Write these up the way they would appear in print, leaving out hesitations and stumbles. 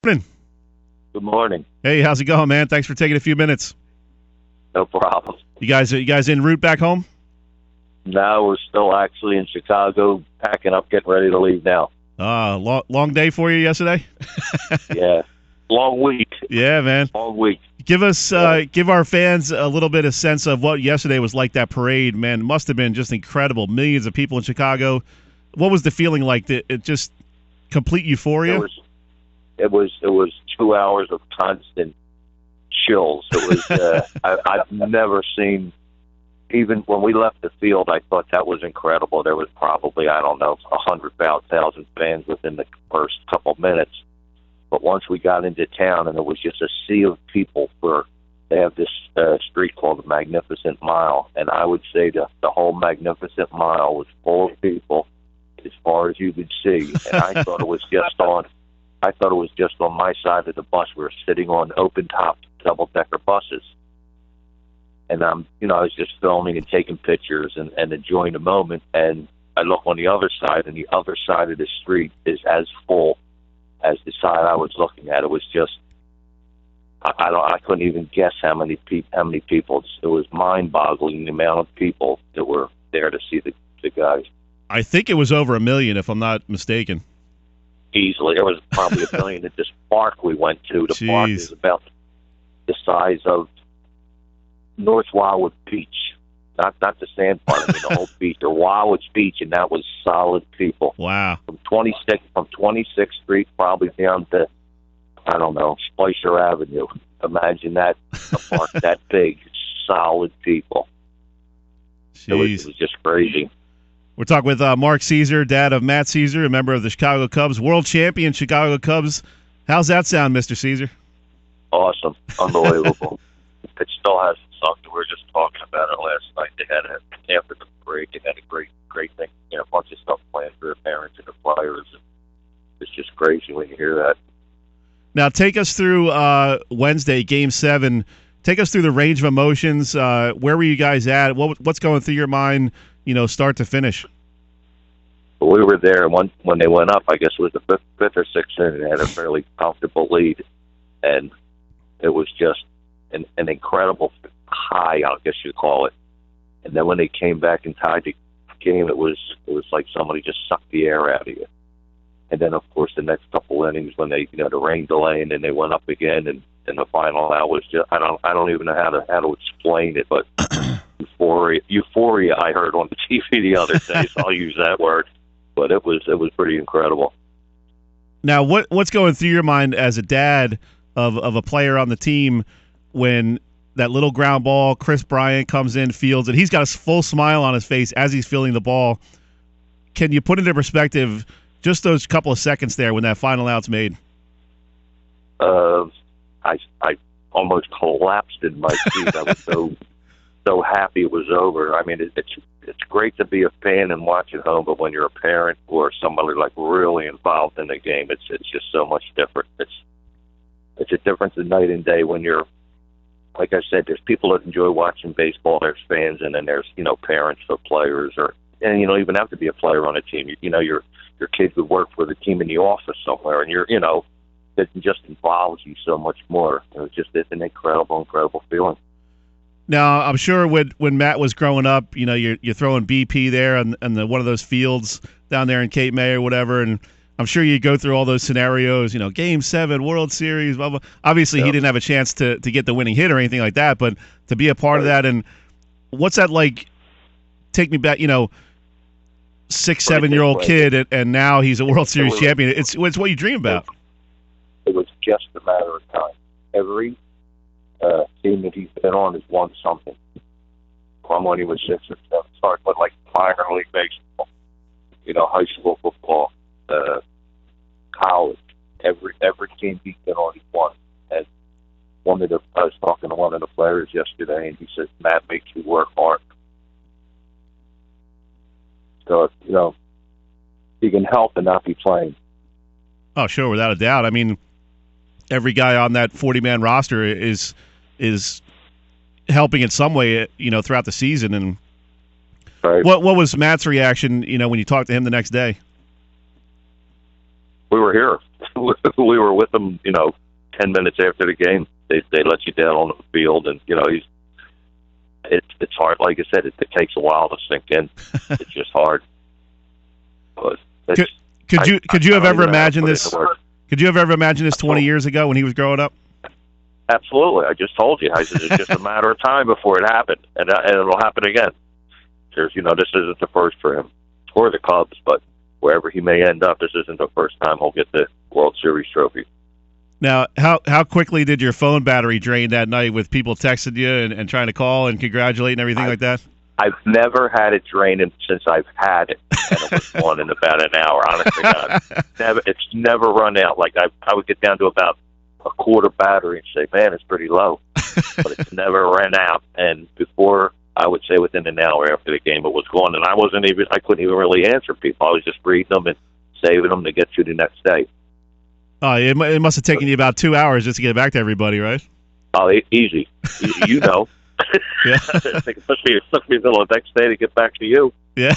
Morning. Good morning. Hey, how's it going, man? Thanks for taking a few minutes. No problem. You guys en route back home? Now we're still actually in Chicago, packing up, getting ready to leave now. Long day for you yesterday? Yeah. Long week. Yeah, man. Long week. Give our fans a little bit of sense of what yesterday was like, that parade, man. It must have been just incredible. Millions of people in Chicago. What was the feeling like? It just complete euphoria? It was 2 hours of constant chills. It was I've never seen. Even when we left the field, I thought that was incredible. There was probably, 100,000 fans within the first couple minutes. But once we got into town, and it was just a sea of people. They have this street called the Magnificent Mile, and I would say the whole Magnificent Mile was full of people as far as you could see. And I thought it was just on my side of the bus. We were sitting on open-top double-decker buses. And I was just filming and taking pictures and enjoying the moment. And I look on the other side, and the other side of the street is as full as the side I was looking at. It was just, I couldn't even guess how many people. It was mind-boggling, the amount of people that were there to see the guys. I think it was over 1 million, if I'm not mistaken. Easily. There was probably 1 million at this park we went to. The park is about the size of North Wildwood Beach. Not the sand part, the whole beach, or Wildwood Beach, and that was solid people. Wow. From 26th Street probably down to, Spicer Avenue. Imagine that, a park that big, solid people. It was just crazy. We're talking with Marc Caesar, dad of Matt Caesar, a member of the Chicago Cubs, world champion Chicago Cubs. How's that sound, Mr. Caesar? Awesome. Unbelievable. It still hasn't sunk. We were just talking about it last night. They had after the break, they had a great thing. A bunch of stuff planned for their parents and their players. And it's just crazy when you hear that. Now, take us through Wednesday, Game 7. Take us through the range of emotions. Where were you guys at? What's going through your mind, start to finish? We were there when they went up. I guess it was the fifth or sixth inning. They had a fairly comfortable lead, and it was just an incredible high, I guess you'd call it. And then when they came back and tied the game, it was like somebody just sucked the air out of you. And then, of course, the next couple innings when they, the rain delay, and then they went up again, and the final out was just, I don't even know how to explain it, but euphoria I heard on the TV the other day, so I'll use that word. But it was pretty incredible. Now, what's going through your mind as a dad of a player on the team when that little ground ball, Chris Bryant comes in, fields it, he's got a full smile on his face as he's fielding the ball. Can you put into perspective just those couple of seconds there when that final out's made? I almost collapsed in my seat. I was so happy it was over. I mean, it's great to be a fan and watch at home, but when you're a parent or somebody like really involved in the game, it's just so much different. It's a difference in night and day when you're, like I said, there's people that enjoy watching baseball, there's fans, and then there's, parents of players, and you don't even have to be a player on a team. Your kid would work for the team in the office somewhere, and it just involves you so much more. It's an incredible feeling. Now, I'm sure when Matt was growing up, you're throwing BP there and one of those fields down there in Cape May or whatever, and I'm sure you go through all those scenarios, Game 7, World Series, blah, blah. Obviously, He didn't have a chance to get the winning hit or anything like that, but to be a part of that, and what's that like? Take me back, 6-7-year-old kid, and now he's a World Series champion. It's what you dream about. It was just a matter of time. Every team that he's been on has won something. From when he was 6 or 7, starting with like minor league baseball, high school football, college. Every team he's been on, he's won. And I was talking to one of the players yesterday, and he said, "Matt makes you work hard." So he can help and not be playing. Oh, sure, without a doubt. I mean, every guy on that 40-man roster is helping in some way, throughout the season. And Right. What was Matt's reaction, when you talked to him the next day? we were here. We were with him, 10 minutes after the game. They let you down on the field, and it's hard. Like I said, it takes a while to sink in. It's just hard. But could you have ever imagined this? Could you have ever imagined this 20 years ago when he was growing up? Absolutely. I just told you. I said it's just a matter of time before it happened, and it'll happen again. This isn't the first for him or the Cubs, but wherever he may end up, this isn't the first time he'll get the World Series trophy. Now, how quickly did your phone battery drain that night with people texting you and trying to call and congratulate and everything like that? I've never had it drain since I've had it, and it was gone in about an hour. Honestly, God. It's never run out. Like I would get down to about a quarter battery and say, "Man, it's pretty low," but it's never ran out. And before, I would say within an hour after the game, it was gone, and I couldn't even really answer people. I was just reading them and saving them to get to the next day. Oh, it must have taken you about 2 hours just to get back to everybody, right? Oh, easy. Yeah. It took me until the next day to get back to you. Yeah.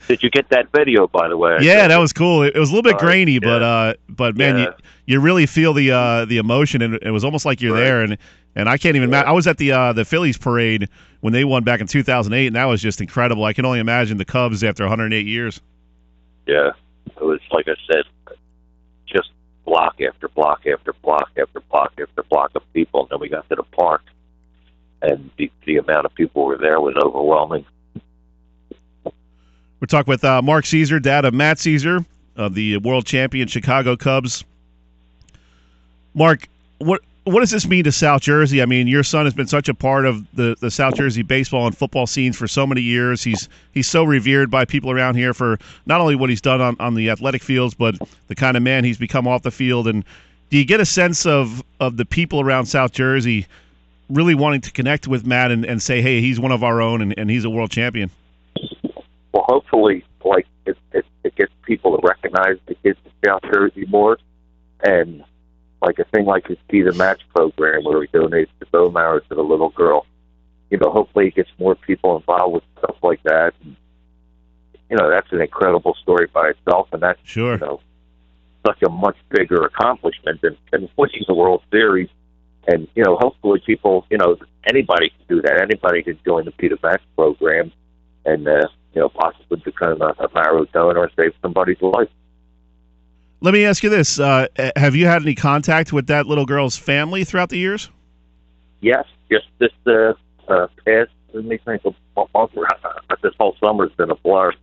Did you get that video, by the way? Yeah, that was cool. It was a little bit grainy, but man, you really feel the emotion, and it was almost like you're there. And I can't even imagine. I was at the Phillies parade when they won back in 2008, and that was just incredible. I can only imagine the Cubs after 108 years. Yeah, it was like I said, just block after block after block after block after block of people. And then we got to the park, and the amount of people were there was overwhelming. We're talking with Marc Caesar, dad of Matt Caesar, of the world champion Chicago Cubs. Marc, what does this mean to South Jersey? I mean, your son has been such a part of the South Jersey baseball and football scenes for so many years. He's so revered by people around here for not only what he's done on the athletic fields, but the kind of man he's become off the field. And do you get a sense of the people around South Jersey really wanting to connect with Matt and say, hey, he's one of our own and he's a world champion? Well, hopefully, it gets people to recognize the kids in South Jersey more, and like a thing like his Be the Match program where he donates the bone marrow to the little girl. Hopefully it gets more people involved with stuff like that. And, that's an incredible story by itself, and that's sure. Such a much bigger accomplishment than winning the World Series. And hopefully people, anybody can do that. Anybody can join the Be the Match program, and possibly become a marrow donor and save somebody's life. Let me ask you this. Have you had any contact with that little girl's family throughout the years? Yes. Just this past, let me think, this whole summer's been a blur.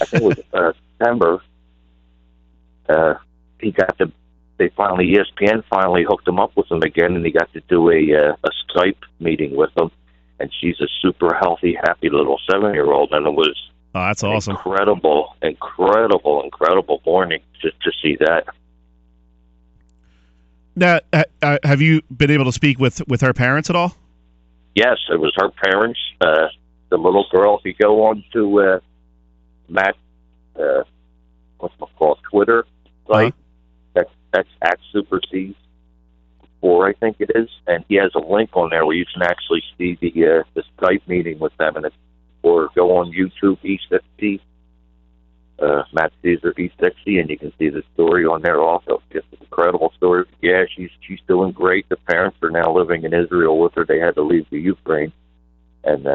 I think it was September. ESPN finally hooked him up with him again, and he got to do a Skype meeting with him. And she's a super healthy, happy little 7-year-old, and it was that's awesome. Incredible morning just to see that. Now, have you been able to speak with her parents at all? Yes, it was her parents. The little girl. If you go on to Matt, Twitter site, that's at Super Seas 4, I think it is, and he has a link on there where you can actually see the Skype meeting with them, or go on YouTube E60, Matt Caesar E60, and you can see the story on there also. Just an incredible story. Yeah, she's doing great. The parents are now living in Israel with her. They had to leave the Ukraine, and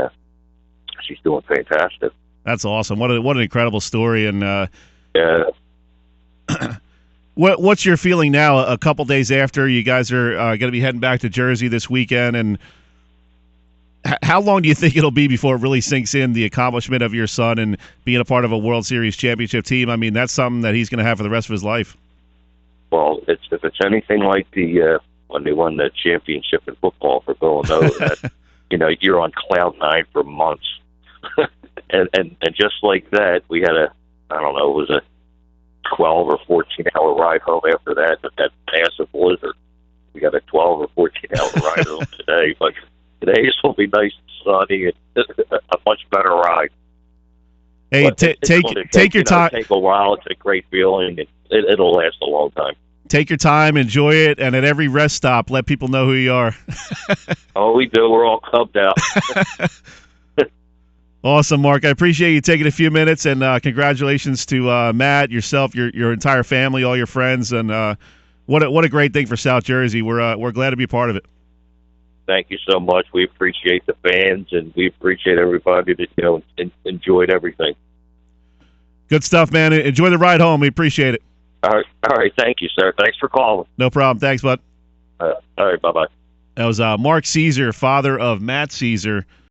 she's doing fantastic. That's awesome. What an incredible story. And yeah. What's your feeling now? A couple days after, you guys are going to be heading back to Jersey this weekend, and how long do you think it'll be before it really sinks in the accomplishment of your son and being a part of a World Series championship team? I mean, that's something that he's going to have for the rest of his life. Well, if it's anything like when they won the championship in football for Villanova, you're on cloud 9 for months, and just like that, we had it was a 12 or 14-hour ride home after that massive blizzard. We got a 12 or 14-hour ride home today, but today will be nice and sunny and a much better ride. Hey, take your time. Take a while. It's a great feeling. It'll last a long time. Take your time, enjoy it, and at every rest stop, let people know who you are. Oh, we do. We're all cubbed out. Awesome, Mark. I appreciate you taking a few minutes, and congratulations to Matt, yourself, your entire family, all your friends, and what a great thing for South Jersey. We're glad to be part of it. Thank you so much. We appreciate the fans, and we appreciate everybody that enjoyed everything. Good stuff, man. Enjoy the ride home. We appreciate it. All right. Thank you, sir. Thanks for calling. No problem. Thanks, bud. All right. Bye-bye. That was Mark Caesar, father of Matt Caesar.